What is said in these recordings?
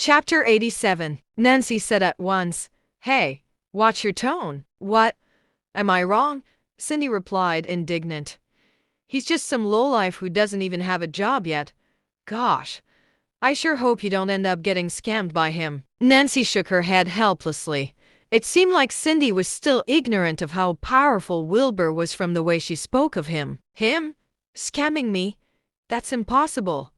Chapter 87. Nancy said at once, "Hey, watch your tone." "What? Am I wrong?" Cindy replied, indignant. "He's just some lowlife who doesn't even have a job yet. Gosh, I sure hope you don't end up getting scammed by him." Nancy shook her head helplessly. It seemed like Cindy was still ignorant of how powerful Wilbur was from the way she spoke of him. "Him? Scamming me? That's impossible.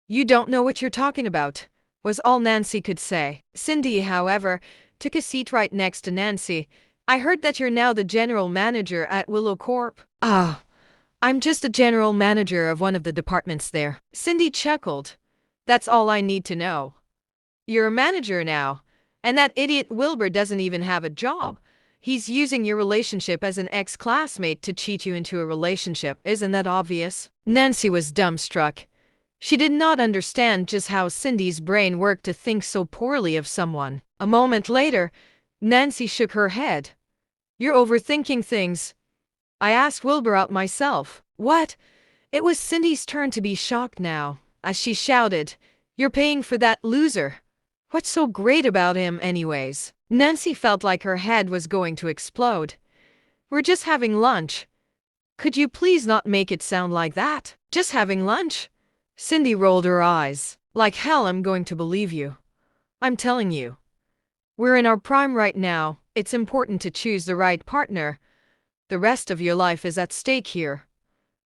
You don't know what you're talking about," was all Nancy could say. Cindy, however, took a seat right next to Nancy. "I heard that you're now the general manager at Willow Corp." "Ah, I'm just a general manager of one of the departments there." Cindy chuckled. "That's all I need to know. You're a manager now, and that idiot Wilbur doesn't even have a job. He's using your relationship as an ex-classmate to cheat you into a relationship. Isn't that obvious?" Nancy was dumbstruck. She did not understand just how Cindy's brain worked to think so poorly of someone. A moment later, Nancy shook her head. "You're overthinking things. I asked Wilbur out myself." "What?" It was Cindy's turn to be shocked now, as she shouted, "You're paying for that loser. What's so great about him anyways?" Nancy felt like her head was going to explode. "We're just having lunch. Could you please not make it sound like that?" "Just having lunch?" Cindy rolled her eyes. "Like hell I'm going to believe you. I'm telling you. We're in our prime right now. It's important to choose the right partner. The rest of your life is at stake here.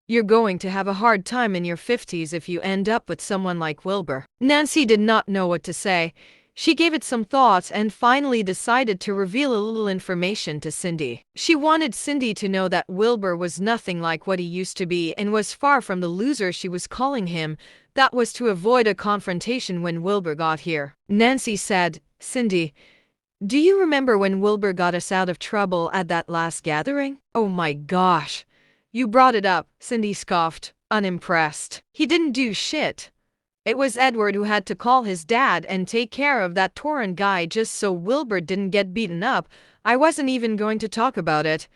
You're going to have a hard time in your 50s if you end up with someone like Wilbur." Nancy did not know what to say. She gave it some thought and finally decided to reveal a little information to Cindy. She wanted Cindy to know that Wilbur was nothing like what he used to be and was far from the loser she was calling him. That was to avoid a confrontation when Wilbur got here. Nancy said, "Cindy, do you remember when Wilbur got us out of trouble at that last gathering?" "Oh my gosh. You brought it up," Cindy scoffed, unimpressed. "He didn't do shit. It was Edward who had to call his dad and take care of that Torrent guy just so Wilbur didn't get beaten up. I wasn't even going to talk about it,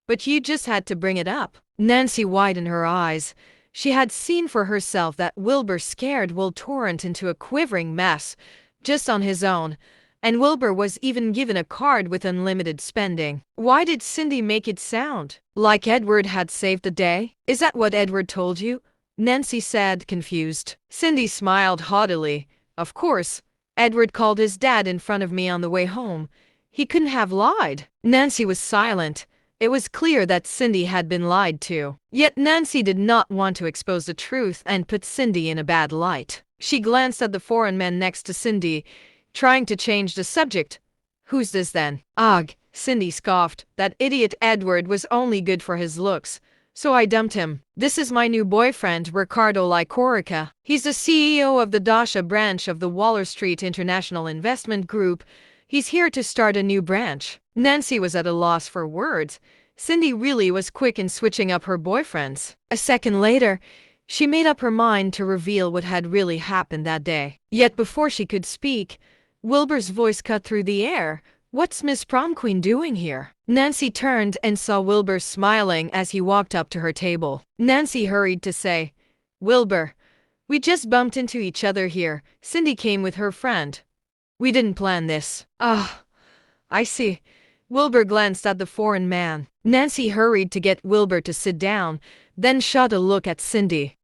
but you just had to bring it up." Nancy widened her eyes. She had seen for herself that Wilbur scared Will Torrent into a quivering mess, just on his own, and Wilbur was even given a card with unlimited spending. Why did Cindy make it sound like Edward had saved the day? "Is that what Edward told you?" Nancy said, confused. Cindy smiled haughtily. "Of course. Edward called his dad in front of me on the way home. He couldn't have lied." Nancy was silent. It was clear that Cindy had been lied to. Yet Nancy did not want to expose the truth and put Cindy in a bad light. She glanced at the foreign man next to Cindy, trying to change the subject. "Who's this then?" "Ugh," Cindy scoffed. "That idiot Edward was only good for his looks, so I dumped him. This is my new boyfriend, Ricardo Lycorica. He's the CEO of the Dasha branch of the Waller Street International Investment Group. He's here to start a new branch." Nancy was at a loss for words. Cindy really was quick in switching up her boyfriends. A second later, she made up her mind to reveal what had really happened that day. Yet before she could speak, Wilbur's voice cut through the air. "What's Miss Prom Queen doing here?" Nancy turned and saw Wilbur smiling as he walked up to her table. Nancy hurried to say, "Wilbur, we just bumped into each other here. Cindy came with her friend. We didn't plan this." "Ah, I see." Wilbur glanced at the foreign man. Nancy hurried to get Wilbur to sit down, then shot a look at Cindy.